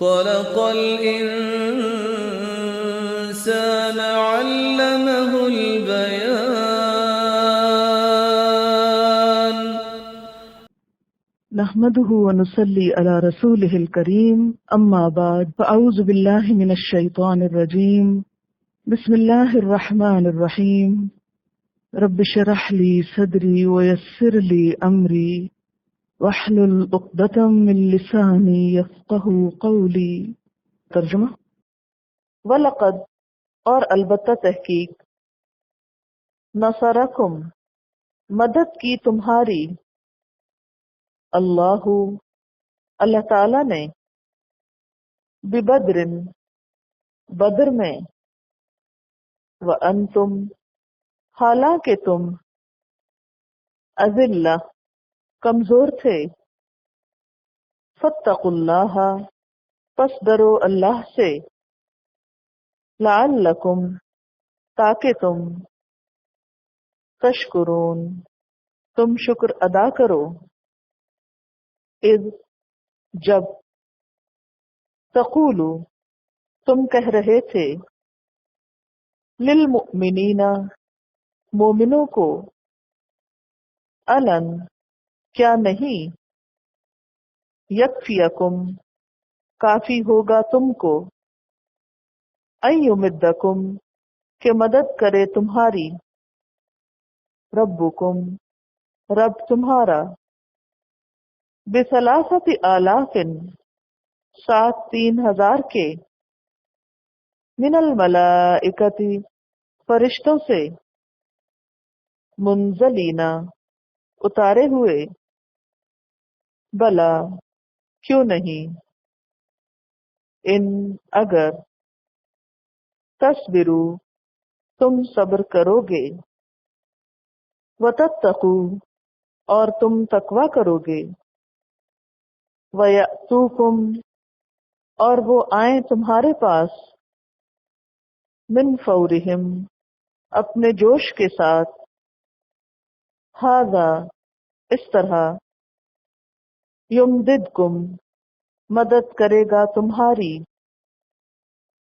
خلق الإنسان علمه البيان. نحمده ونصلي على رسوله الكريم، أما بعد فأعوذ بالله من الشيطان الرجيم. بسم الله الرحمن الرحيم. رب اشرح لي صدري ويسر لي أمري واحلل عقدة من لساني يفقهوا قولي. ترجمہ: وَلَقَدْ اور البتہ تحقیق، نصرکم مدد کی تمہاری، اللہ تعالی نے، ببدر بدر میں، وَأَنْتُمْ حالانکہ تم، اذلہ کمزور تھے، فاتقوا اللہ پس ڈرو اللہ سے، لعلکم تاکہ تم، تشکرون تم شکر ادا کرو، اذ جب، تقولو تم کہہ رہے تھے، للمؤمنین مومنوں کو، الن کیا نہیں، یکفیکم کافی ہوگا تم کو، ان یمدکم کہ مدد کرے تمہاری، ربکم رب تمہارا، بثلاثۃ آلاف 3,000 کے، من الملائکۃ فرشتوں سے، منزلین اتارے ہوئے، بلا کیوں نہیں، ان اگر، تصبروا تم صبر کرو گے، وتتقوا اور تم تقوی کرو گے، وَيَأْتُوكُمْ اور وہ آئیں تمہارے پاس، من فورہم اپنے جوش کے ساتھ، ھذا اس طرح، یمددکم مدد کرے گا تمہاری،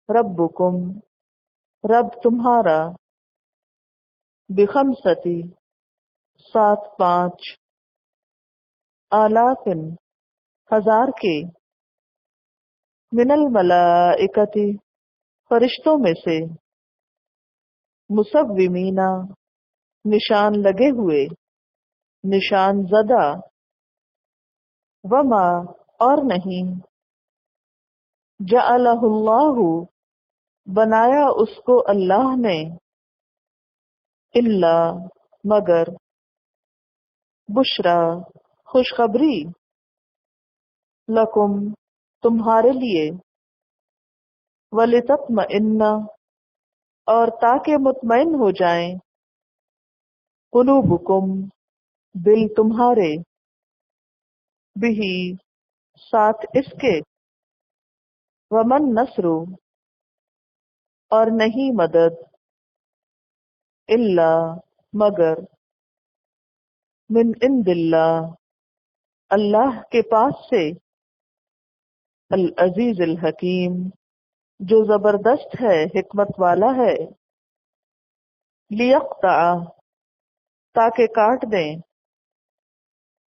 ربکم رب تمہارا، بخمسۃ 5 آلاف 1,000 کے، من الملائکۃ فرشتوں میں سے، مسومین نشان لگے ہوئے، نشان زدہ، وما اور نہیں، جعلہ اللہ بنایا اس کو اللہ نے، الا مگر، بشرا خوشخبری، لکم تمہارے لیے، ولتطمئن اور تاکہ مطمئن ہو جائیں، قلوبکم دل تمہارے، بہی ساتھ اس کے، ومن نصر اور نہیں مدد، الا مگر، من عند اللہ اللہ کے پاس سے، العزیز الحکیم جو زبردست ہے حکمت والا ہے، لیقطع تاکہ کاٹ دیں،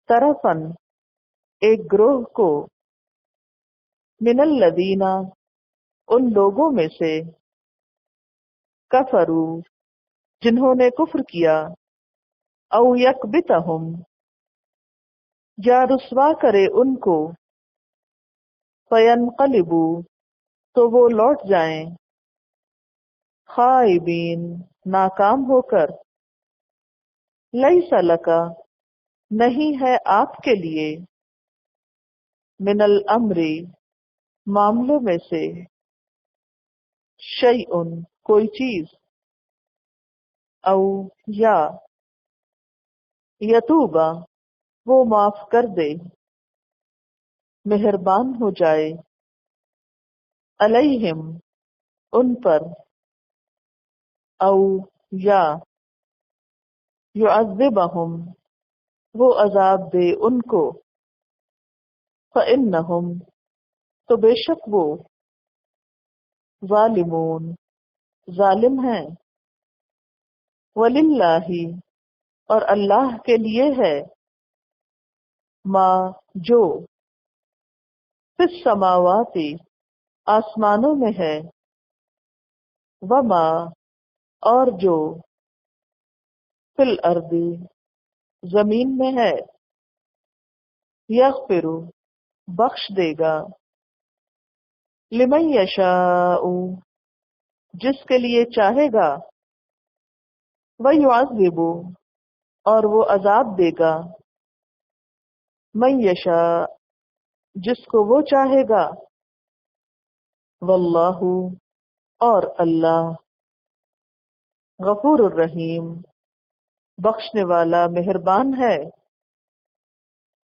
طرفاً ایک گروہ کو، من الذین ان لوگوں میں سے، کفروا جنہوں نے کفر کیا، او یکبتہم یا رسوا کرے ان کو، فینقلبوا تو وہ لوٹ جائیں، خائبین ناکام ہو کر، لیس لک نہیں ہے آپ کے لیے، من الامر معاملے میں سے، شیء کوئی چیز، او یا یتوبہ وہ معاف کر دے، مہربان ہو جائے، علیہم ان پر، او یا یعذبہم وہ عذاب دے ان کو، فإنہم تو بے شک وہ ظالمون ظالم ہیں، وللہ اور اللہ کے لیے ہے، ما جو فی السماوات آسمانوں میں ہے، وما اور جو فی الارض زمین میں ہے، یغفر بخش دے گا، لمن یشاء جس کے لیے چاہے گا، ویعذب اور وہ عذاب دے گا، من یشاء جس کو وہ چاہے گا، واللہ اور اللہ غفور الرحیم بخشنے والا مہربان ہے۔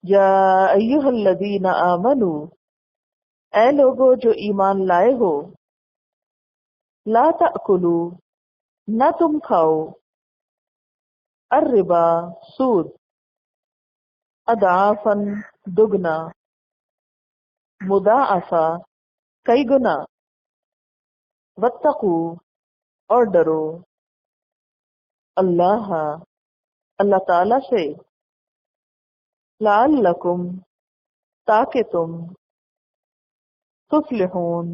یا ایھا الذین آمنوا اے لوگو جو ایمان لائے ہو، لا تأکلوا نہ تم کھاؤ، الربا سود، اضعافا دگنا، مضاعفا کئی گنا، واتقوا اور ڈرو، اللہ اللہ تعالی سے، لعلکم تاکہ تم تفلحون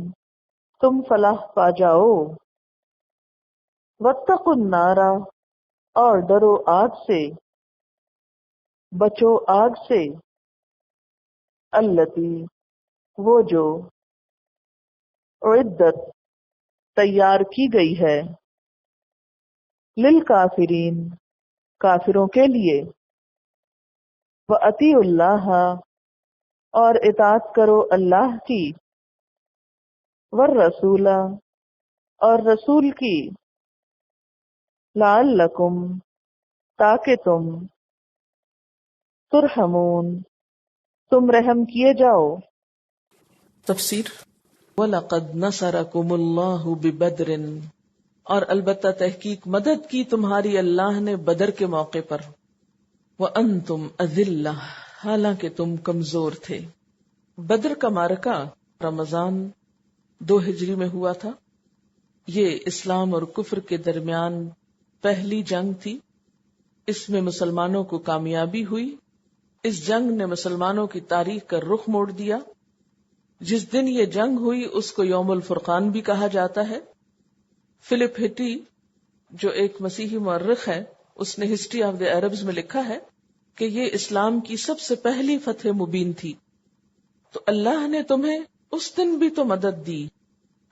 تم فلاح پا جاؤ، واتقوا النار اور ڈرو آگ سے، بچو آگ سے، التی وہ جو اعدت تیار کی گئی ہے، للکافرین کافروں کے لیے، وَأَطِیعُوا اللَّهَ اور اطاعت کرو اللہ کی، والرسول اور رسول کی، لعلکم تاکہ تم ترحمون تم رحم کیے جاؤ۔ تفسیر وَلَقَدْ نَصَرَكُمُ اللَّهُ بِبَدْرٍ اور البتہ تحقیق مدد کی تمہاری اللہ نے بدر کے موقع پر، وَأَنْتُمْ أَذِلَّةٌ حالانکہ تم کمزور تھے۔ بدر کا معرکہ رمضان 2 ہجری میں ہوا تھا۔ یہ اسلام اور کفر کے درمیان پہلی جنگ تھی۔ اس میں مسلمانوں کو کامیابی ہوئی۔ اس جنگ نے مسلمانوں کی تاریخ کا رخ موڑ دیا۔ جس دن یہ جنگ ہوئی اس کو یوم الفرقان بھی کہا جاتا ہے۔ فلپ ہٹی جو ایک مسیحی مورخ ہے، اس نے ہسٹری آف دی عربز میں لکھا ہے کہ یہ اسلام کی سب سے پہلی فتح مبین تھی۔ تو اللہ نے تمہیں اس دن بھی تو مدد دی۔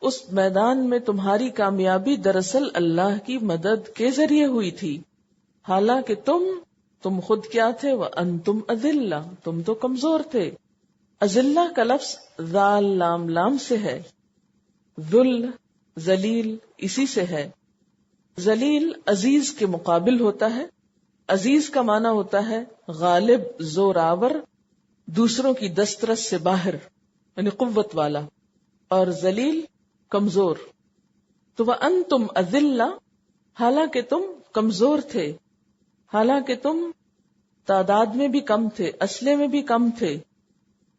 اس میدان میں تمہاری کامیابی دراصل اللہ کی مدد کے ذریعے ہوئی تھی، حالانکہ تم خود کیا تھے؟ وَأَنْتُمْ أَذِلَّةٌ تم تو کمزور تھے۔ اذلہ کا لفظ ذال لام لام سے ہے، ذل ذلیل اسی سے ہے۔ ذلیل عزیز کے مقابل ہوتا ہے۔ عزیز کا معنی ہوتا ہے غالب، زور آور، دوسروں کی دسترس سے باہر، یعنی قوت والا، اور ذلیل کمزور۔ تو وَأَنْتُمْ أَذِلَّةٌ حالانکہ تم کمزور تھے، حالانکہ تم تعداد میں بھی کم تھے، اسلحے میں بھی کم تھے،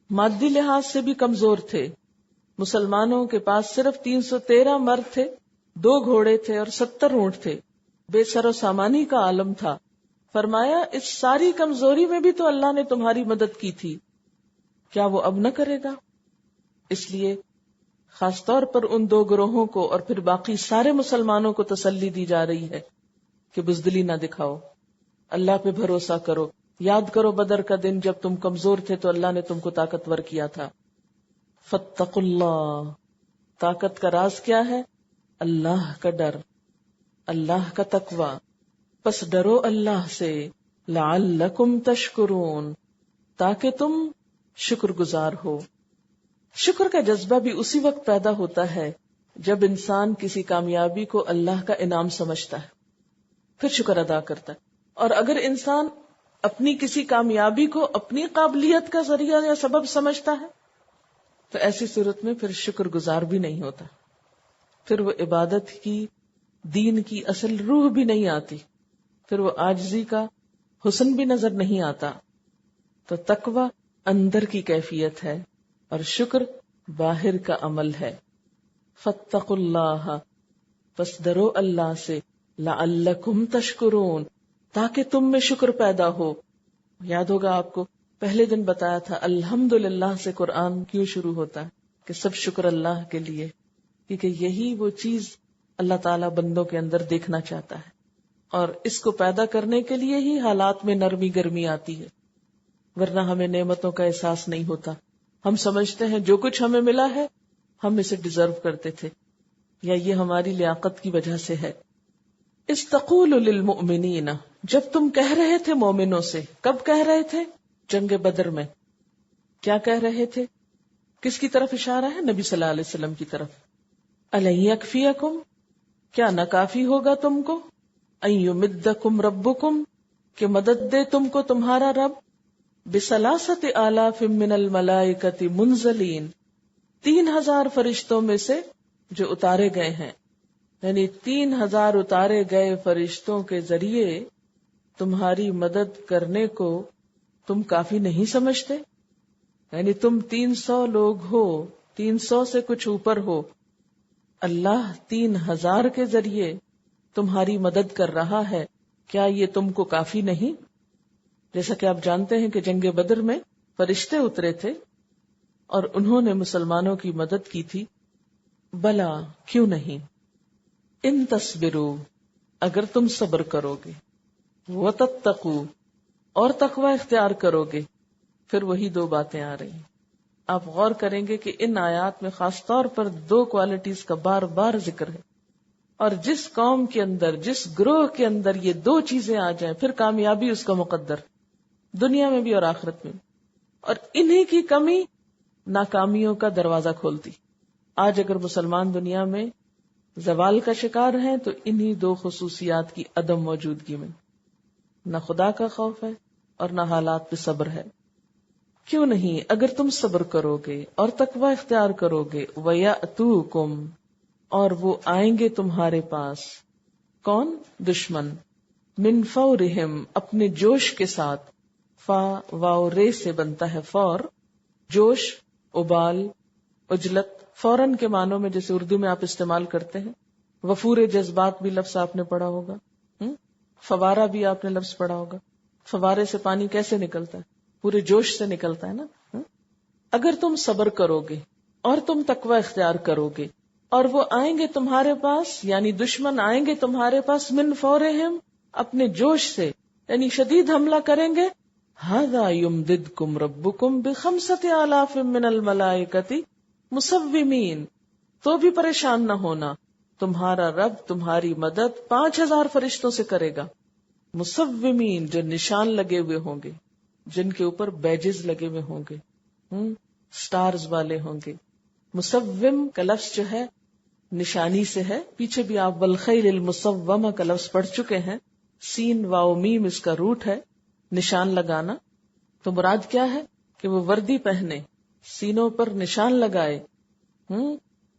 مادی لحاظ سے بھی کمزور تھے۔ مسلمانوں کے پاس صرف 313 مرد تھے، 2 گھوڑے تھے اور 70 اونٹ تھے، بے سر و سامانی کا عالم تھا۔ فرمایا اس ساری کمزوری میں بھی تو اللہ نے تمہاری مدد کی تھی، کیا وہ اب نہ کرے گا؟ اس لیے خاص طور پر ان 2 گروہوں کو اور پھر باقی سارے مسلمانوں کو تسلی دی جا رہی ہے کہ بزدلی نہ دکھاؤ، اللہ پہ بھروسہ کرو۔ یاد کرو بدر کا دن جب تم کمزور تھے تو اللہ نے تم کو طاقتور کیا تھا۔ فاتقوا اللہ، طاقت کا راز کیا ہے؟ اللہ کا ڈر، اللہ کا تقوی۔ پس ڈرو اللہ سے، لعلکم تشکرون تاکہ تم شکر گزار ہو۔ شکر کا جذبہ بھی اسی وقت پیدا ہوتا ہے جب انسان کسی کامیابی کو اللہ کا انعام سمجھتا ہے، پھر شکر ادا کرتا ہے۔ اور اگر انسان اپنی کسی کامیابی کو اپنی قابلیت کا ذریعہ یا سبب سمجھتا ہے تو ایسی صورت میں پھر شکر گزار بھی نہیں ہوتا، پھر وہ عبادت کی، دین کی اصل روح بھی نہیں آتی، پھر وہ عاجزی کا حسن بھی نظر نہیں آتا۔ تو تقوی اندر کی کیفیت ہے اور شکر باہر کا عمل ہے. فاتقوا اللہ، پس ڈرو اللہ سے، لعلکم تشکرون، تاکہ تم میں شکر پیدا ہو. یاد ہوگا آپ کو پہلے دن بتایا تھا الحمدللہ سے قرآن کیوں شروع ہوتا ہے، کہ سب شکر اللہ کے لیے، کیونکہ یہی وہ چیز اللہ تعالیٰ بندوں کے اندر دیکھنا چاہتا ہے، اور اس کو پیدا کرنے کے لیے ہی حالات میں نرمی گرمی آتی ہے، ورنہ ہمیں نعمتوں کا احساس نہیں ہوتا. ہم سمجھتے ہیں جو کچھ ہمیں ملا ہے ہم اسے ڈیزرو کرتے تھے، یا یہ ہماری لیاقت کی وجہ سے ہے. اذ تقول للمؤمنین، جب تم کہہ رہے تھے مومنوں سے. کب کہہ رہے تھے؟ جنگ بدر میں. کیا کہہ رہے تھے؟ کس کی طرف اشارہ ہے؟ نبی صلی اللہ علیہ وسلم کی طرف. الن یکفیکم، کیا نہ کافی ہوگا تم کو؟ ان یمدکم ربکم، کہ مدد دے تم کو تمہارا رب. بثلاثۃ آلاف من الملائکۃ منزلین، 3000 فرشتوں میں سے جو اتارے گئے ہیں، یعنی 3000 اتارے گئے فرشتوں کے ذریعے تمہاری مدد کرنے کو تم کافی نہیں سمجھتے؟ یعنی تم 300 لوگ ہو، 300 سے کچھ اوپر ہو، اللہ 3000 کے ذریعے تمہاری مدد کر رہا ہے، کیا یہ تم کو کافی نہیں؟ جیسا کہ آپ جانتے ہیں کہ جنگ بدر میں فرشتے اترے تھے اور انہوں نے مسلمانوں کی مدد کی تھی. بلا، کیوں نہیں؟ ان تصبروا، اگر تم صبر کرو گے، وتتقوا، اور تقوی اختیار کرو گے. پھر وہی 2 باتیں آ رہی ہیں. آپ غور کریں گے کہ ان آیات میں خاص طور پر 2 کوالٹیز کا بار بار ذکر ہے، اور جس قوم کے اندر، جس گروہ کے اندر یہ 2 چیزیں آ جائیں پھر کامیابی اس کا مقدر، دنیا میں بھی اور آخرت میں. اور انہی کی کمی ناکامیوں کا دروازہ کھولتی. آج اگر مسلمان دنیا میں زوال کا شکار ہیں تو انہی 2 خصوصیات کی عدم موجودگی میں. نہ خدا کا خوف ہے اور نہ حالات پہ صبر ہے. کیوں نہیں؟ اگر تم صبر کرو گے اور تقوی اختیار کرو گے. وَيَأْتُوكُمْ، اور وہ آئیں گے تمہارے پاس. کون؟ دشمن. من فورہم، اپنے جوش کے ساتھ. فا واو رے سے بنتا ہے فور، جوش، ابال، عجلت، فوراً کے معنوں میں جیسے اردو میں آپ استعمال کرتے ہیں. وفور جذبات بھی لفظ آپ نے پڑھا ہوگا. فوارہ بھی آپ نے لفظ پڑھا ہوگا. فوارے سے پانی کیسے نکلتا ہے؟ پورے جوش سے نکلتا ہے نا. اگر تم صبر کرو گے اور تم تقوی اختیار کرو گے اور وہ آئیں گے تمہارے پاس، یعنی دشمن آئیں گے تمہارے پاس، من فورہم، اپنے جوش سے، یعنی شدید حملہ کریں گے. ھذا یمددکم ربکم بخمسۃ آلاف من الملائکۃ مسومین، تو بھی پریشان نہ ہونا، تمہارا رب تمہاری مدد 5000 فرشتوں سے کرے گا. مسومین، جو نشان لگے ہوئے ہوں گے، جن کے اوپر بیجز لگے ہوئے ہوں گے، سٹارز والے ہوں گے. مسوم کا لفظ جو ہے نشانی سے ہے. پیچھے بھی آپ والخیل المسومہ کا لفظ پڑھ چکے ہیں. سین واو میم اس کا روٹ ہے، نشان لگانا. تو مراد کیا ہے؟ کہ وہ وردی پہنے، سینوں پر نشان لگائے،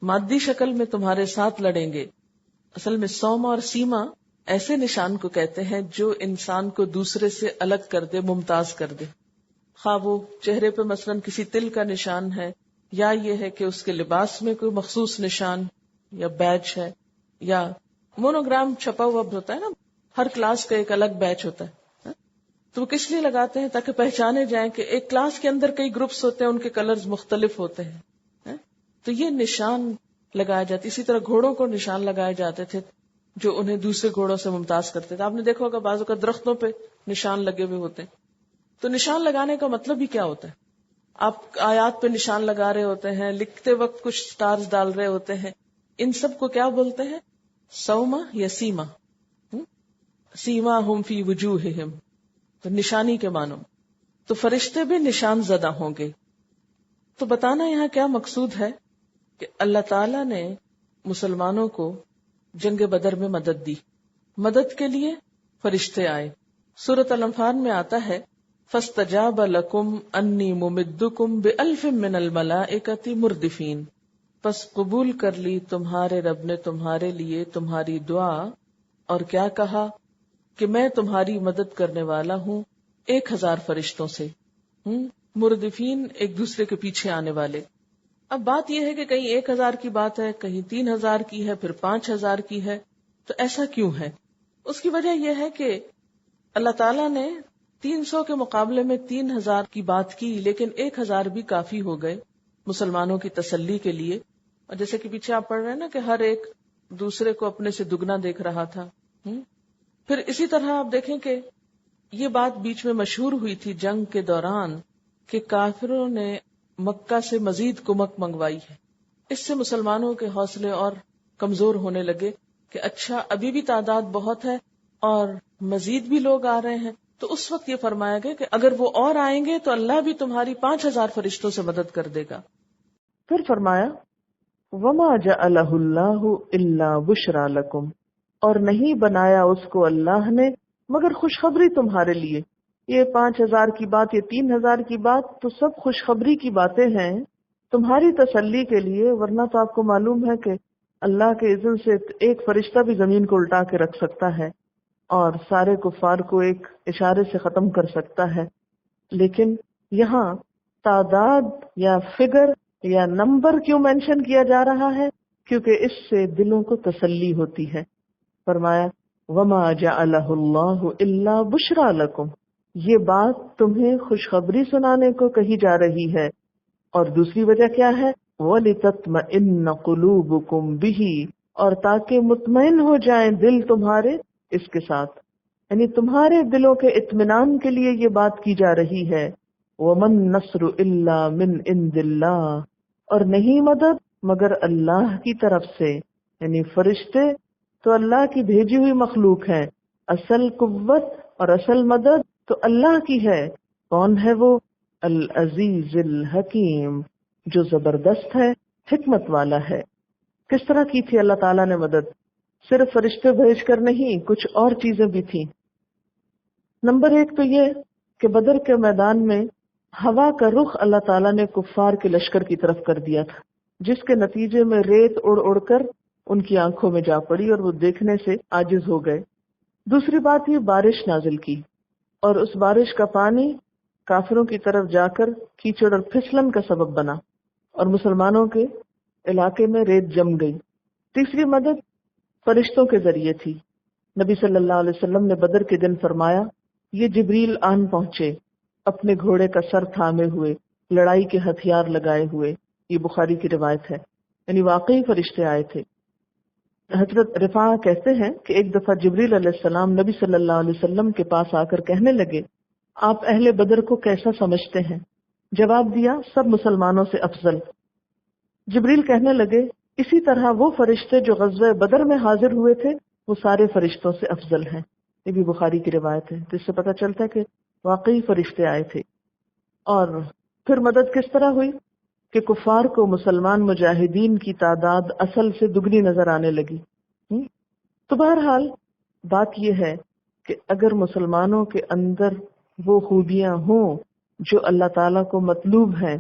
مادی شکل میں تمہارے ساتھ لڑیں گے. اصل میں سوما اور سیما ایسے نشان کو کہتے ہیں جو انسان کو دوسرے سے الگ کر دے، ممتاز کر دے. خواہ وہ چہرے پہ مثلاً کسی تل کا نشان ہے، یا یہ ہے کہ اس کے لباس میں کوئی مخصوص نشان یا بیچ ہے، یا مونوگرام چھپا ہوا ہوتا ہے نا، ہر کلاس کا ایک الگ بیچ ہوتا ہے. تو وہ کس لیے لگاتے ہیں؟ تاکہ پہچانے جائیں کہ ایک کلاس کے اندر کئی گروپس ہوتے ہیں، ان کے کلرز مختلف ہوتے ہیں. تو یہ نشان لگائے جاتے. اسی طرح گھوڑوں کو نشان لگائے جاتے تھے جو انہیں دوسرے گھوڑوں سے ممتاز کرتے تھے. آپ نے دیکھا ہوگا بعضوں کا درختوں پہ نشان لگے ہوئے ہوتے ہیں. تو نشان لگانے کا مطلب ہی کیا ہوتا ہے؟ آپ آیات پہ نشان لگا رہے ہوتے ہیں، لکھتے وقت کچھ سٹارز ڈال رہے ہوتے ہیں. ان سب کو کیا بولتے ہیں؟ سوما یا سیما. سیما ہم فی وجوہہم، تو نشانی کے معنوں. تو فرشتے بھی نشان زدہ ہوں گے. تو بتانا یہاں کیا مقصود ہے کہ اللہ تعالی نے مسلمانوں کو جنگ بدر میں مدد دی. مدد کے لیے فرشتے آئے. سورۃ الانفال میں آتا ہے فاستجاب لکم انی ممدکم بألف من الملائکۃ مردفین، پس قبول کر لی تمہارے رب نے تمہارے لیے تمہاری دعا، اور کیا کہا کہ میں تمہاری مدد کرنے والا ہوں 1000 فرشتوں سے. مردفین، ایک دوسرے کے پیچھے آنے والے. اب بات یہ ہے کہ کہیں 1000 کی بات ہے، کہیں 3000 کی ہے، پھر 5000 کی ہے، تو ایسا کیوں ہے؟ اس کی وجہ یہ ہے کہ اللہ تعالیٰ نے 300 کے مقابلے میں 3000 کی بات کی، لیکن 1000 بھی کافی ہو گئے مسلمانوں کی تسلی کے لیے. اور جیسے کہ پیچھے آپ پڑھ رہے ہیں نا کہ ہر ایک دوسرے کو اپنے سے دگنا دیکھ رہا تھا. پھر اسی طرح آپ دیکھیں کہ یہ بات بیچ میں مشہور ہوئی تھی جنگ کے دوران کہ کافروں نے مکہ سے مزید کمک منگوائی ہے. اس سے مسلمانوں کے حوصلے اور کمزور ہونے لگے کہ اچھا ابھی بھی تعداد بہت ہے اور مزید بھی لوگ آ رہے ہیں. تو اس وقت یہ فرمایا گیا کہ اگر وہ اور آئیں گے تو اللہ بھی تمہاری 5000 فرشتوں سے مدد کر دے گا. پھر فرمایا وما جعلہ اللہ الا بشرا لکم، اور نہیں بنایا اس کو اللہ نے مگر خوشخبری تمہارے لیے. یہ 5000 کی بات، یہ 3000 کی بات تو سب خوشخبری کی باتیں ہیں تمہاری تسلی کے لیے. ورنہ تو آپ کو معلوم ہے کہ اللہ کے اذن سے ایک فرشتہ بھی زمین کو الٹا کے رکھ سکتا ہے اور سارے کفار کو ایک اشارے سے ختم کر سکتا ہے. لیکن یہاں تعداد یا فگر یا نمبر کیوں مینشن کیا جا رہا ہے؟ کیونکہ اس سے دلوں کو تسلی ہوتی ہے. فرمایا وما جعلہ اللہ الا بشرا لکم، یہ بات تمہیں خوشخبری سنانے کو کہی جا رہی ہے. اور دوسری وجہ کیا ہے؟ وَلِتَطْمَئِنَّ قُلُوبُكُمْ بِهِ، اور تاکہ مطمئن ہو جائیں دل تمہارے اس کے ساتھ. یعنی تمہارے دلوں کے اطمینان کے لیے یہ بات کی جا رہی ہے. وَمَن نَّصْرُ إِلَّا مِنْ عِنْدِ اللَّهِ، اور نہیں مدد مگر اللہ کی طرف سے. یعنی فرشتے تو اللہ کی بھیجی ہوئی مخلوق ہے، اصل قوت اور اصل مدد تو اللہ کی ہے. کون ہے وہ؟ العزیز الحکیم، جو زبردست ہے، حکمت والا ہے. کس طرح کی تھی اللہ تعالیٰ نے مدد؟ صرف فرشتے بھیج کر نہیں، کچھ اور چیزیں بھی تھیں. نمبر 1 تو یہ کہ بدر کے میدان میں ہوا کا رخ اللہ تعالیٰ نے کفار کے لشکر کی طرف کر دیا تھا، جس کے نتیجے میں ریت اڑ اڑ کر ان کی آنکھوں میں جا پڑی اور وہ دیکھنے سے عاجز ہو گئے. دوسری بات یہ بارش نازل کی، اور اس بارش کا پانی کافروں کی طرف جا کر کیچڑ اور پھسلن کا سبب بنا اور مسلمانوں کے علاقے میں ریت جم گئی. تیسری مدد فرشتوں کے ذریعے تھی. نبی صلی اللہ علیہ وسلم نے بدر کے دن فرمایا یہ جبریل آن پہنچے اپنے گھوڑے کا سر تھامے ہوئے، لڑائی کے ہتھیار لگائے ہوئے. یہ بخاری کی روایت ہے. یعنی واقعی فرشتے آئے تھے. حضرت رفاع کہتے ہیں کہ ایک دفعہ جبریل علیہ السلام نبی صلی اللہ علیہ وسلم کے پاس آ کر کہنے لگے آپ اہل بدر کو کیسا سمجھتے ہیں؟ جواب دیا سب مسلمانوں سے افضل. جبریل کہنے لگے اسی طرح وہ فرشتے جو غزوہ بدر میں حاضر ہوئے تھے وہ سارے فرشتوں سے افضل ہیں. یہ بھی بخاری کی روایت ہے. تو اس سے پتہ چلتا ہے کہ واقعی فرشتے آئے تھے. اور پھر مدد کس طرح ہوئی کہ کفار کو مسلمان مجاہدین کی تعداد اصل سے دگنی نظر آنے لگی. تو بہرحال بات یہ ہے کہ اگر مسلمانوں کے اندر وہ خوبیاں ہوں جو اللہ تعالیٰ کو مطلوب ہیں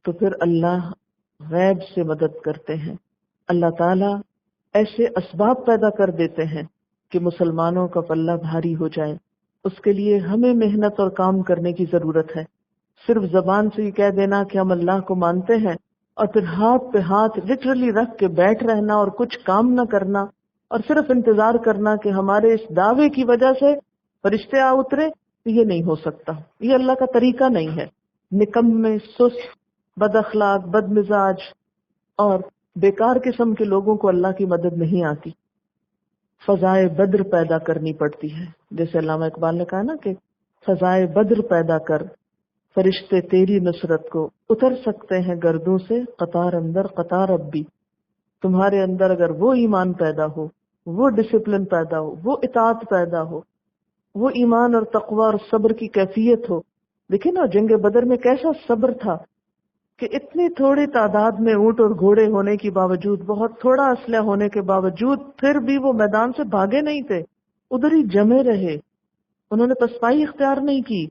تو پھر اللہ غیب سے مدد کرتے ہیں. اللہ تعالیٰ ایسے اسباب پیدا کر دیتے ہیں کہ مسلمانوں کا پلہ بھاری ہو جائے. اس کے لیے ہمیں محنت اور کام کرنے کی ضرورت ہے. صرف زبان سے یہ کہہ دینا کہ ہم اللہ کو مانتے ہیں اور پھر ہاتھ پہ ہاتھ لٹرلی رکھ کے بیٹھ رہنا اور کچھ کام نہ کرنا اور صرف انتظار کرنا کہ ہمارے اس دعوے کی وجہ سے فرشتے آ اترے، یہ نہیں ہو سکتا. یہ اللہ کا طریقہ نہیں ہے. نکمے، سست، بد اخلاق، بد مزاج اور بیکار قسم کے لوگوں کو اللہ کی مدد نہیں آتی. فضائے بدر پیدا کرنی پڑتی ہے. جیسے علامہ اقبال نے کہا نا کہ فضائے بدر پیدا کر، فرشتے تیری نصرت کو اتر سکتے ہیں گردوں سے قطار اندر قطار اب بھی. تمہارے اندر اگر وہ ایمان پیدا ہو، وہ ڈسپلن پیدا ہو، وہ اطاعت پیدا ہو، وہ ایمان اور تقوی اور صبر کی کیفیت ہو. دیکھیں نا جنگ بدر میں کیسا صبر تھا کہ اتنی تھوڑی تعداد میں اونٹ اور گھوڑے ہونے کے باوجود، بہت تھوڑا اسلحہ ہونے کے باوجود پھر بھی وہ میدان سے بھاگے نہیں تھے، ادھر ہی جمے رہے. انہوں نے پسپائی اختیار نہیں کی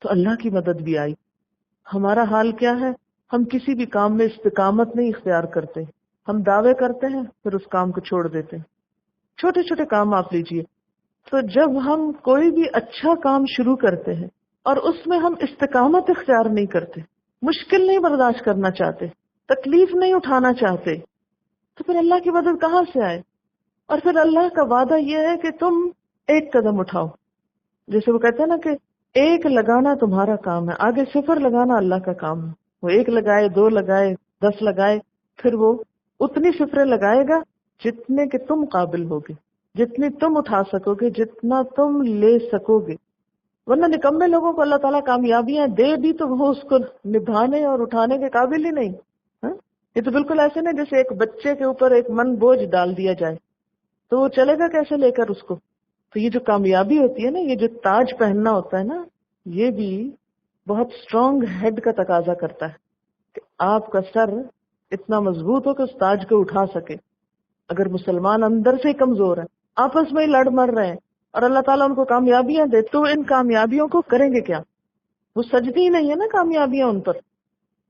تو اللہ کی مدد بھی آئی. ہمارا حال کیا ہے؟ ہم کسی بھی کام میں استقامت نہیں اختیار کرتے. ہم دعوے کرتے ہیں پھر اس کام کو چھوڑ دیتے ہیں. چھوٹے چھوٹے کام آپ لیجئے. تو جب ہم کوئی بھی اچھا کام شروع کرتے ہیں اور اس میں ہم استقامت اختیار نہیں کرتے، مشکل نہیں برداشت کرنا چاہتے، تکلیف نہیں اٹھانا چاہتے، تو پھر اللہ کی مدد کہاں سے آئے؟ اور پھر اللہ کا وعدہ یہ ہے کہ تم ایک قدم اٹھاؤ. جیسے وہ کہتے ہیں نا کہ ایک لگانا تمہارا کام ہے، آگے صفر لگانا اللہ کا کام ہے. وہ ایک لگائے، 2 لگائے، 10 لگائے، پھر وہ اتنی صفریں لگائے گا جتنے کہ تم قابل ہوگے، جتنی تم اٹھا سکو گے، جتنا تم لے سکو گے. ورنہ نکمے لوگوں کو اللہ تعالیٰ کامیابیاں دے بھی تو وہ اس کو نبھانے اور اٹھانے کے قابل ہی نہیں. ہاں؟ یہ تو بالکل ایسے نہیں جیسے ایک بچے کے اوپر ایک من بوجھ ڈال دیا جائے تو وہ چلے گا کیسے لے کر اس کو. تو یہ جو کامیابی ہوتی ہے نا، یہ جو تاج پہننا ہوتا ہے نا، یہ بھی بہت اسٹرانگ ہیڈ کا تقاضا کرتا ہے کہ آپ کا سر اتنا مضبوط ہو کہ اس تاج کو اٹھا سکے. اگر مسلمان اندر سے ہی کمزور ہے، آپس میں ہی لڑ مر رہے ہیں اور اللہ تعالیٰ ان کو کامیابیاں دے، تو ان کامیابیوں کو کریں گے کیا؟ وہ سجدی ہی نہیں ہے نا کامیابیاں ان پر.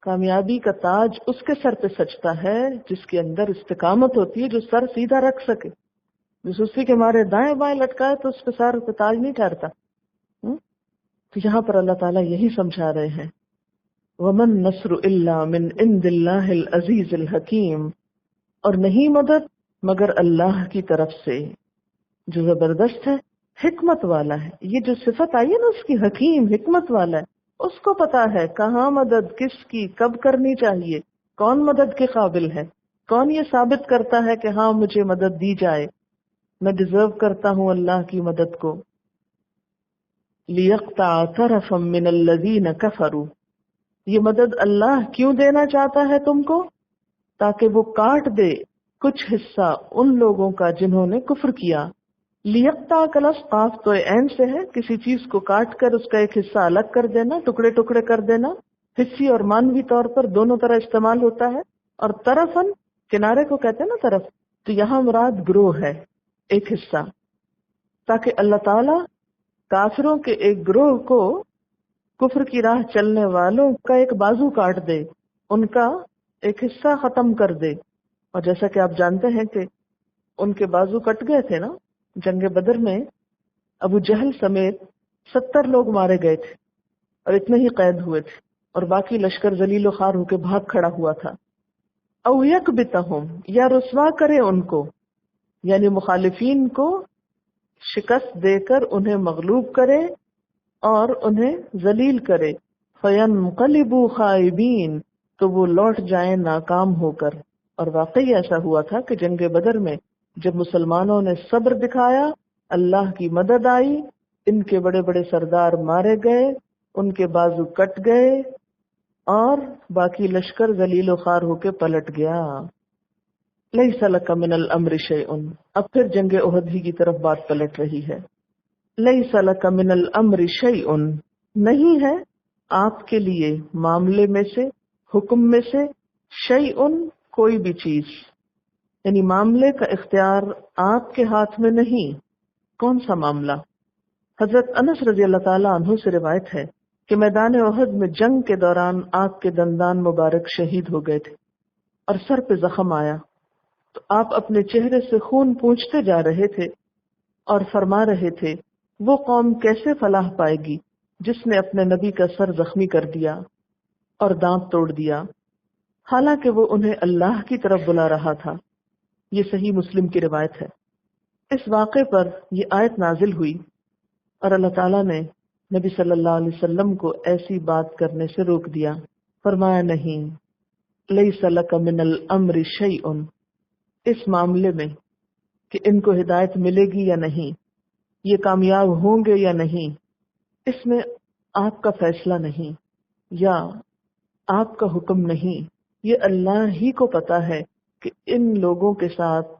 کامیابی کا تاج اس کے سر پہ سجتا ہے جس کے اندر استقامت ہوتی ہے، جو سر سیدھا رکھ سکے. جو سستی کے مارے دائیں بائیں لٹکائے تو اس پہ سر پہ تاج نہیں ٹھہرتا. تو یہاں پر اللہ تعالیٰ یہی سمجھا رہے ہیں، وَمَن نَّصْرُ إِلَّا مِنْ عِنْدِ اللَّهِ الْعَزِيزِ الْحَكِيمِ، اور نہیں مدد مگر اللہ کی طرف سے جو زبردست ہے، حکمت والا ہے. یہ جو صفت آئی ہے نا اس کی، حکیم، حکمت والا ہے، اس کو پتا ہے کہاں مدد کس کی کب کرنی چاہیے، کون مدد کے قابل ہے، کون یہ ثابت کرتا ہے کہ ہاں مجھے مدد دی جائے، میں ڈیزرو کرتا ہوں اللہ کی مدد کو. لِيَقْطَعَ طَرَفًا مِّنَ الَّذِينَ كَفَرُوا، یہ مدد اللہ کیوں دینا چاہتا ہے تم کو؟ تاکہ وہ کاٹ دے کچھ حصہ ان لوگوں کا جنہوں نے کفر کیا. لیقطع کا لفظ قاف تو عین سے ہے، کسی چیز کو کاٹ کر اس کا ایک حصہ الگ کر دینا، ٹکڑے ٹکڑے کر دینا، حصی اور مانوی طور پر دونوں طرح استعمال ہوتا ہے. اور طرفن کنارے کو کہتے ہیں نا طرف، تو یہاں مراد گروہ ہے، ایک حصہ، تاکہ اللہ تعالی کافروں کے ایک گروہ کو، کفر کی راہ چلنے والوں کا ایک بازو کاٹ دے، ان کا ایک حصہ ختم کر دے. اور جیسا کہ آپ جانتے ہیں کہ ان کے بازو کٹ گئے تھے نا جنگ بدر میں، ابو جہل سمیت 70 لوگ مارے گئے تھے اور اتنے ہی قید ہوئے تھے، اور باقی لشکر ذلیل و خوار ہو کے بھاگ کھڑا ہوا تھا. او یکبتہم، یا رسوا کرے ان کو، یعنی مخالفین کو شکست دے کر انہیں مغلوب کرے اور انہیں ذلیل کرے. فینقلبوا خائبین، تو وہ لوٹ جائیں ناکام ہو کر. اور واقعی ایسا ہوا تھا کہ جنگ بدر میں جب مسلمانوں نے صبر دکھایا، اللہ کی مدد آئی، ان کے بڑے بڑے سردار مارے گئے، ان کے بازو کٹ گئے، اور باقی لشکر ذلیل و خوار ہو کے پلٹ گیا. لیس لک من الامر شیء، اب پھر جنگ احد ہی کی طرف بات پلٹ رہی ہے. لیس لک من الامر شیء، نہیں ہے آپ کے لیے معاملے میں سے، حکم میں سے، شیء کوئی بھی چیز، یعنی معاملے کا اختیار آپ کے ہاتھ میں نہیں. کون سا معاملہ؟ حضرت انس رضی اللہ تعالیٰ عنہ سے روایت ہے کہ میدان احد میں جنگ کے دوران آپ کے دندان مبارک شہید ہو گئے تھے اور سر پہ زخم آیا، تو آپ اپنے چہرے سے خون پونچھتے جا رہے تھے اور فرما رہے تھے، وہ قوم کیسے فلاح پائے گی جس نے اپنے نبی کا سر زخمی کر دیا اور دانت توڑ دیا، حالانکہ وہ انہیں اللہ کی طرف بلا رہا تھا. یہ صحیح مسلم کی روایت ہے. اس واقعے پر یہ آیت نازل ہوئی اور اللہ تعالیٰ نے نبی صلی اللہ علیہ وسلم کو ایسی بات کرنے سے روک دیا. فرمایا نہیں، لیس لک من الامر شیء، اس معاملے میں کہ ان کو ہدایت ملے گی یا نہیں، یہ کامیاب ہوں گے یا نہیں، اس میں آپ کا فیصلہ نہیں یا آپ کا حکم نہیں. یہ اللہ ہی کو پتا ہے کہ ان لوگوں کے ساتھ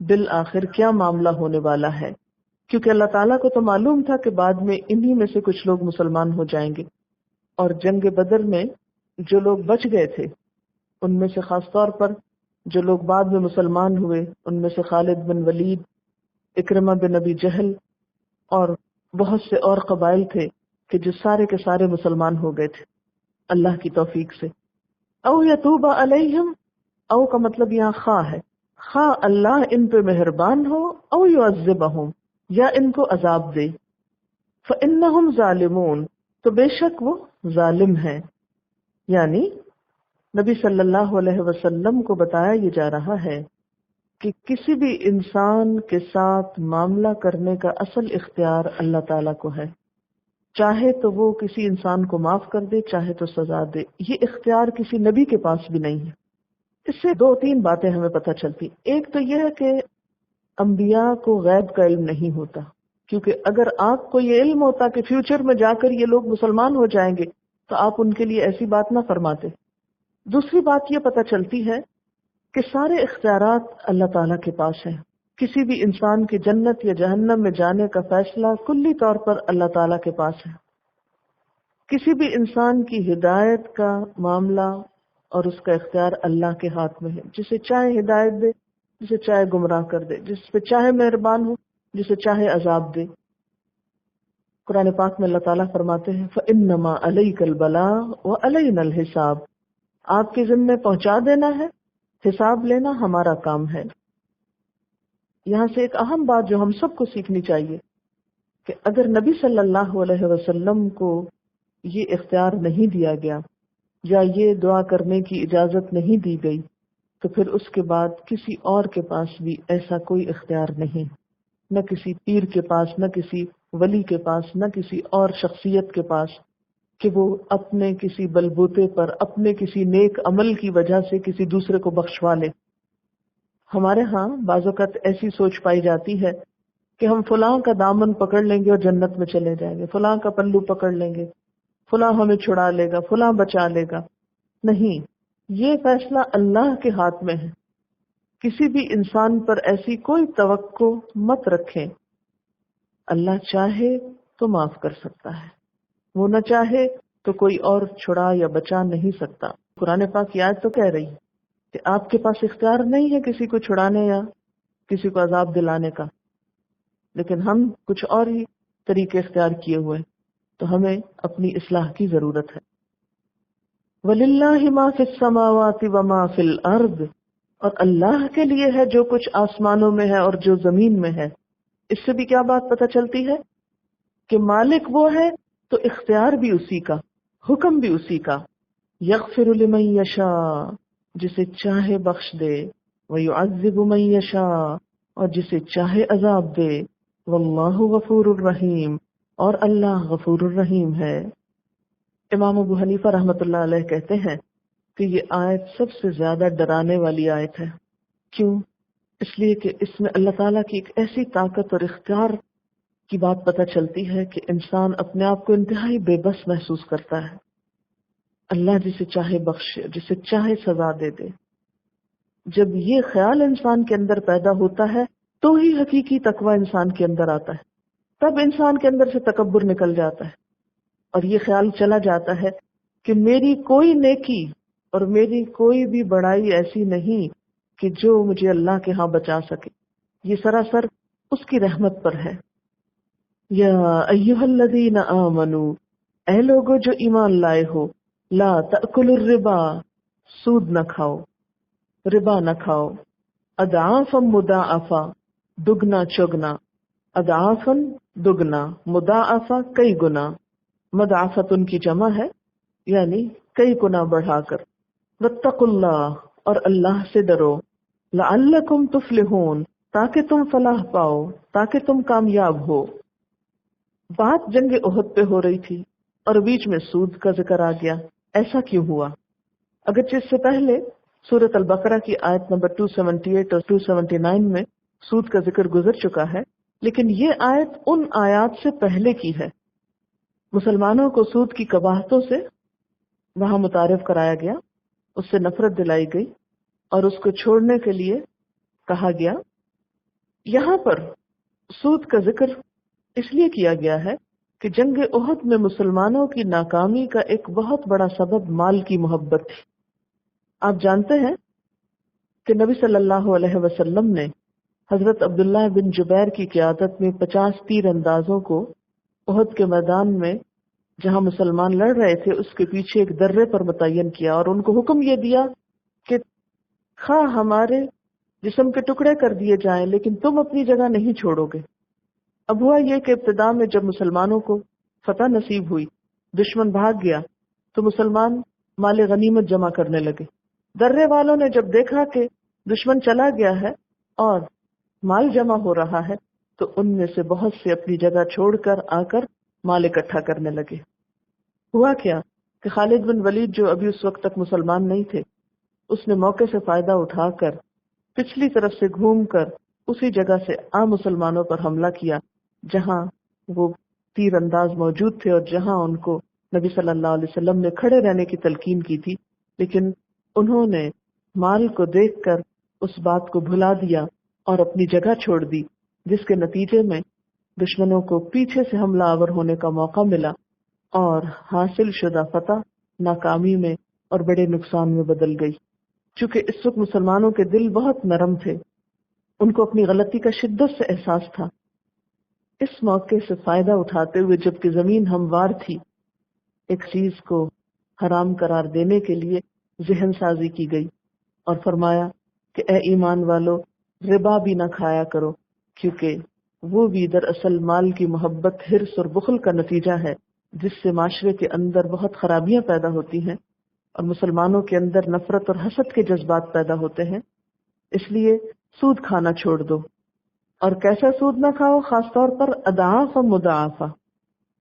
بالآخر کیا معاملہ ہونے والا ہے، کیونکہ اللہ تعالیٰ کو تو معلوم تھا کہ بعد میں انہی میں سے کچھ لوگ مسلمان ہو جائیں گے. اور جنگ بدر میں جو لوگ بچ گئے تھے ان میں سے خاص طور پر جو لوگ بعد میں مسلمان ہوئے، ان میں سے خالد بن ولید، اکرمہ بن ابی جہل اور بہت سے اور قبائل تھے کہ جو سارے کے سارے مسلمان ہو گئے تھے اللہ کی توفیق سے. او یتوب علیہم، او کا مطلب یہاں خواہ ہے، خواہ اللہ ان پہ مہربان ہو، او یعذبہم، یا ان کو عذاب دے. فإنہم ظالمون، تو بے شک وہ ظالم ہیں. یعنی نبی صلی اللہ علیہ وسلم کو بتایا یہ جا رہا ہے کہ کسی بھی انسان کے ساتھ معاملہ کرنے کا اصل اختیار اللہ تعالیٰ کو ہے. چاہے تو وہ کسی انسان کو معاف کر دے، چاہے تو سزا دے. یہ اختیار کسی نبی کے پاس بھی نہیں ہے. اس سے 2-3 باتیں ہمیں پتہ چلتی. ایک تو یہ ہے کہ انبیاء کو غیب کا علم نہیں ہوتا، کیونکہ اگر آپ کو یہ علم ہوتا کہ فیوچر میں جا کر یہ لوگ مسلمان ہو جائیں گے تو آپ ان کے لیے ایسی بات نہ فرماتے. دوسری بات یہ پتہ چلتی ہے کہ سارے اختیارات اللہ تعالیٰ کے پاس ہیں. کسی بھی انسان کے جنت یا جہنم میں جانے کا فیصلہ کلی طور پر اللہ تعالیٰ کے پاس ہے. کسی بھی انسان کی ہدایت کا معاملہ اور اس کا اختیار اللہ کے ہاتھ میں ہے. جسے چاہے ہدایت دے، جسے چاہے گمراہ کر دے، جس پہ چاہے مہربان ہو، جسے چاہے عذاب دے. قرآن پاک میں اللہ تعالیٰ فرماتے ہیں فَإِنَّمَا عَلَيْكَ الْبَلَاغُ وَعَلَيْنَا الْحِسَابُ. آپ کے ذمے پہنچا دینا ہے، حساب لینا ہمارا کام ہے. یہاں سے ایک اہم بات جو ہم سب کو سیکھنی چاہیے کہ اگر نبی صلی اللہ علیہ وسلم کو یہ اختیار نہیں دیا گیا یا یہ دعا کرنے کی اجازت نہیں دی گئی تو پھر اس کے بعد کسی اور کے پاس بھی ایسا کوئی اختیار نہیں. نہ کسی پیر کے پاس، نہ کسی ولی کے پاس، نہ کسی اور شخصیت کے پاس کہ وہ اپنے کسی بلبوتے پر، اپنے کسی نیک عمل کی وجہ سے کسی دوسرے کو بخشوا لے. ہمارے ہاں بعض اوقات ایسی سوچ پائی جاتی ہے کہ ہم فلاں کا دامن پکڑ لیں گے اور جنت میں چلے جائیں گے، فلاں کا پلو پکڑ لیں گے، فلاں ہمیں چھڑا لے گا، فلاں بچا لے گا. نہیں، یہ فیصلہ اللہ کے ہاتھ میں ہے. کسی بھی انسان پر ایسی کوئی توقع مت رکھیں. اللہ چاہے تو معاف کر سکتا ہے، وہ نہ چاہے تو کوئی اور چھڑا یا بچا نہیں سکتا. قرآن پاک کی آیت تو کہہ رہی کہ آپ کے پاس اختیار نہیں ہے کسی کو چھڑانے یا کسی کو عذاب دلانے کا، لیکن ہم کچھ اور ہی طریقے اختیار کیے ہوئے، تو ہمیں اپنی اصلاح کی ضرورت ہے. وَلِلَّهِ مَا فِي السَّمَاوَاتِ وَمَا فِي الْأَرْضِ. اور اللہ کے لیے ہے جو کچھ آسمانوں میں ہے اور جو زمین میں ہے. اس سے بھی کیا بات پتہ چلتی ہے کہ مالک وہ ہے تو اختیار بھی اسی کا، حکم بھی اسی کا. یغفر لمن یشاء، جسے چاہے بخش دے، ویعذب من یشاء، اور جسے چاہے عذاب دے. واللہ غفور الرحیم، اور اللہ غفور الرحیم ہے. امام ابو حنیفہ رحمۃ اللہ علیہ کہتے ہیں کہ یہ آیت سب سے زیادہ ڈرانے والی آیت ہے. کیوں؟ اس لیے کہ اس میں اللہ تعالیٰ کی ایک ایسی طاقت اور اختیار کی بات پتہ چلتی ہے کہ انسان اپنے آپ کو انتہائی بے بس محسوس کرتا ہے. اللہ جسے چاہے بخشے، جسے چاہے سزا دے دے. جب یہ خیال انسان کے اندر پیدا ہوتا ہے تو ہی حقیقی تقوی انسان کے اندر آتا ہے. تب انسان کے اندر سے تکبر نکل جاتا ہے اور یہ خیال چلا جاتا ہے کہ میری کوئی نیکی اور میری کوئی بھی بڑائی ایسی نہیں کہ جو مجھے اللہ کے ہاں بچا سکے. یہ سراسر اس کی رحمت پر ہے. یا ایھا الذین آمنوا، اے لوگو جو ایمان لائے ہو، لا تأکلوا الربا، سود نہ کھاؤ، ربا نہ کھاؤ. اضعافا مضاعفا، دگنا چگنا. اضعافا دگنا، مضاعفا کئی گنا. مضاعفت ان کی جمع ہے یعنی کئی گنا بڑھا کر. واتقوا اللہ، اور اللہ سے ڈرو. لعلکم تفلحون، تاکہ تم فلاح پاؤ، تاکہ تم کامیاب ہو. بات جنگ احد پہ ہو رہی تھی اور بیچ میں سود کا ذکر آ گیا. ایسا کیوں ہوا؟ اگرچہ اس سے پہلے سورۃ البقرہ کی آیت نمبر 278 اور 279 میں سود کا ذکر گزر چکا ہے، لیکن یہ آیت ان آیات سے پہلے کی ہے. مسلمانوں کو سود کی قباحتوں سے وہاں متعارف کرایا گیا، اس سے نفرت دلائی گئی اور اس کو چھوڑنے کے لیے کہا گیا. یہاں پر سود کا ذکر اس لیے کیا گیا ہے کہ جنگ احد میں مسلمانوں کی ناکامی کا ایک بہت بڑا سبب مال کی محبت تھی. آپ جانتے ہیں کہ نبی صلی اللہ علیہ وسلم نے حضرت عبداللہ بن جبیر کی قیادت میں 50 تیر اندازوں کو احد کے میدان میں جہاں مسلمان لڑ رہے تھے اس کے پیچھے ایک درے پر متعین کیا اور ان کو حکم یہ دیا کہ خواہ ہمارے جسم کے ٹکڑے کر دیے جائیں لیکن تم اپنی جگہ نہیں چھوڑو گے. اب ہوا یہ کہ ابتدا میں جب مسلمانوں کو فتح نصیب ہوئی، دشمن بھاگ گیا، تو مسلمان مال غنیمت جمع کرنے لگے۔ درے والوں نے جب دیکھا کہ دشمن چلا گیا ہے اور مال جمع ہو رہا ہے تو ان میں سے بہت سے اپنی جگہ چھوڑ کر آ کر مال اکٹھا کرنے لگے۔ ہوا کیا کہ خالد بن ولید جو ابھی اس وقت تک مسلمان نہیں تھے، اس نے موقع سے فائدہ اٹھا کر پچھلی طرف سے گھوم کر اسی جگہ سے عام مسلمانوں پر حملہ کیا جہاں وہ تیر انداز موجود تھے اور جہاں ان کو نبی صلی اللہ علیہ وسلم نے کھڑے رہنے کی تلقین کی تھی، لیکن انہوں نے مال کو دیکھ کر اس بات کو بھلا دیا اور اپنی جگہ چھوڑ دی، جس کے نتیجے میں دشمنوں کو پیچھے سے حملہ آور ہونے کا موقع ملا اور حاصل شدہ فتح ناکامی میں اور بڑے نقصان میں بدل گئی۔ چونکہ اس وقت مسلمانوں کے دل بہت نرم تھے، ان کو اپنی غلطی کا شدت سے احساس تھا۔ اس موقع سے فائدہ اٹھاتے ہوئے جبکہ زمین ہموار تھی، ایک چیز کو حرام قرار دینے کے لیے ذہن سازی کی گئی اور فرمایا کہ اے ایمان والو، ربا بھی نہ کھایا کرو، کیونکہ وہ بھی دراصل مال کی محبت، حرص اور بخل کا نتیجہ ہے جس سے معاشرے کے اندر بہت خرابیاں پیدا ہوتی ہیں اور مسلمانوں کے اندر نفرت اور حسد کے جذبات پیدا ہوتے ہیں۔ اس لیے سود کھانا چھوڑ دو، اور کیسا سود نہ کھاؤ، خاص طور پر اضعاف و مضاعفہ۔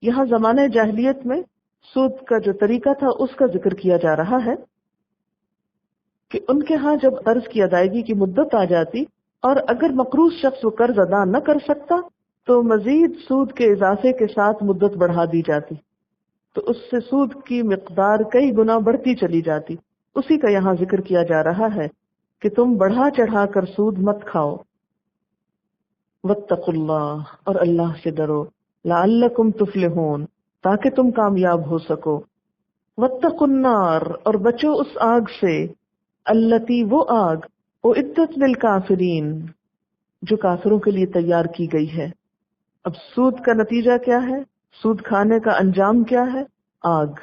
یہاں زمانے جاہلیت میں سود کا جو طریقہ تھا اس کا ذکر کیا جا رہا ہے کہ ان کے ہاں جب قرض کی ادائیگی کی مدت آ جاتی اور اگر مقروض شخص وہ قرض ادا نہ کر سکتا تو مزید سود کے اضافے کے ساتھ مدت بڑھا دی جاتی، تو اس سے سود کی مقدار کئی گنا بڑھتی چلی جاتی۔ اسی کا یہاں ذکر کیا جا رہا ہے کہ تم بڑھا چڑھا کر سود مت کھاؤ۔ واتقوا اللہ، اور اللہ سے ڈرو، لعلکم تفلحون، تاکہ تم کامیاب ہو سکو۔ واتقوا النار، اور بچو اس آگ سے، التی، وہ آگ، اعدت للکافرین، جو کافروں کے لیے تیار کی گئی ہے۔ اب سود کا نتیجہ کیا ہے؟ سود کھانے کا انجام کیا ہے؟ آگ۔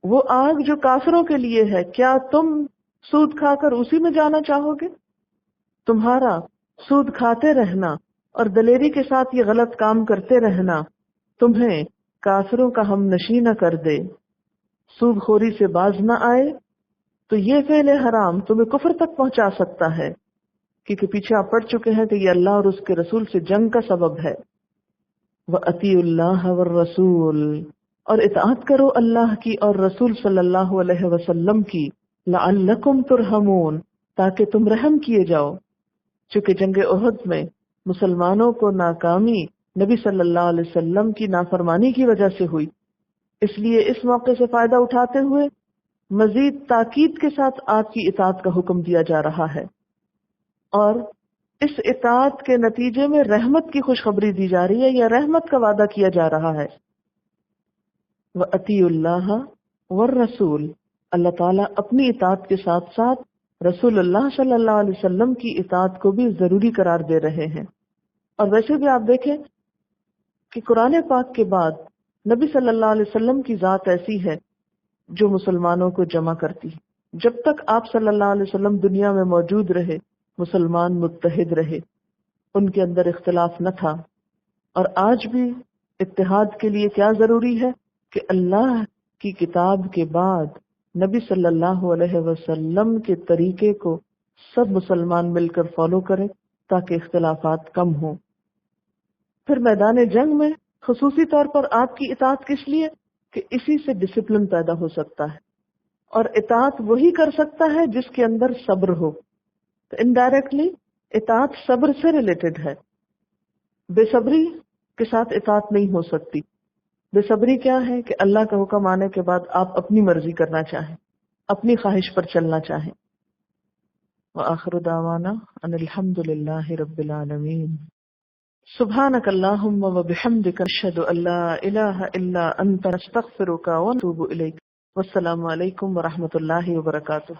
وہ آگ جو کافروں کے لیے ہے، کیا تم سود کھا کر اسی میں جانا چاہو گے؟ تمہارا سود کھاتے رہنا اور دلیری کے ساتھ یہ غلط کام کرتے رہنا تمہیں کافروں کا ہم نشیں نہ کر دے، سود خوری سے باز نہ آئے، تو یہ فعل حرام تمہیں کفر تک پہنچا سکتا ہے، کیونکہ پیچھے آپ پڑھ چکے ہیں کہ یہ اللہ اور اس کے رسول سے جنگ کا سبب ہے۔ وَأَطِیعُوا اللَّهَ وَالرَّسُولَ، اور اطاعت کرو اللہ کی اور رسول صلی اللہ علیہ وسلم کی، لعلکم ترحمون، تاکہ تم رحم کیے جاؤ۔ چونکہ جنگ احد میں مسلمانوں کو ناکامی نبی صلی اللہ علیہ وسلم کی نافرمانی کی وجہ سے ہوئی، اس لیے اس موقع سے فائدہ اٹھاتے ہوئے مزید تاکید کے ساتھ آپ کی اطاعت کا حکم دیا جا رہا ہے، اور اس اطاعت کے نتیجے میں رحمت کی خوشخبری دی جا رہی ہے یا رحمت کا وعدہ کیا جا رہا ہے۔ وَأَطِیعُوا اللَّهَ وَالرَّسُولَ، اللہ تعالیٰ اپنی اطاعت کے ساتھ ساتھ رسول اللہ صلی اللہ علیہ وسلم کی اطاعت کو بھی ضروری قرار دے رہے ہیں۔ اور ویسے بھی آپ دیکھیں کہ قرآن پاک کے بعد نبی صلی اللہ علیہ وسلم کی ذات ایسی ہے جو مسلمانوں کو جمع کرتی۔ جب تک آپ صلی اللہ علیہ وسلم دنیا میں موجود رہے، مسلمان متحد رہے، ان کے اندر اختلاف نہ تھا۔ اور آج بھی اتحاد کے لیے کیا ضروری ہے کہ اللہ کی کتاب کے بعد نبی صلی اللہ علیہ وسلم کے طریقے کو سب مسلمان مل کر فالو کریں تاکہ اختلافات کم ہوں۔ پھر میدان جنگ میں خصوصی طور پر آپ کی اطاعت کس لیے؟ کہ اسی سے ڈسپلن پیدا ہو سکتا ہے، اور اطاعت وہی کر سکتا ہے جس کے اندر صبر ہو۔ تو انڈائریکٹلی اطاعت صبر سے ریلیٹڈ ہے، بے صبری کے ساتھ اطاعت نہیں ہو سکتی۔ بے صبری کیا ہے؟ کہ اللہ کا حکم آنے کے بعد آپ اپنی مرضی کرنا چاہیں، اپنی خواہش پر چلنا چاہیں۔ وآخر دعوانا ان الحمد للہ رب العالمین۔ سبحانک اللہم وبحمدک، نشہد ان لا الہ الا انت، نستغفرک ونتوب الیک۔ والسلام علیکم ورحمۃ اللہ وبرکاتہ۔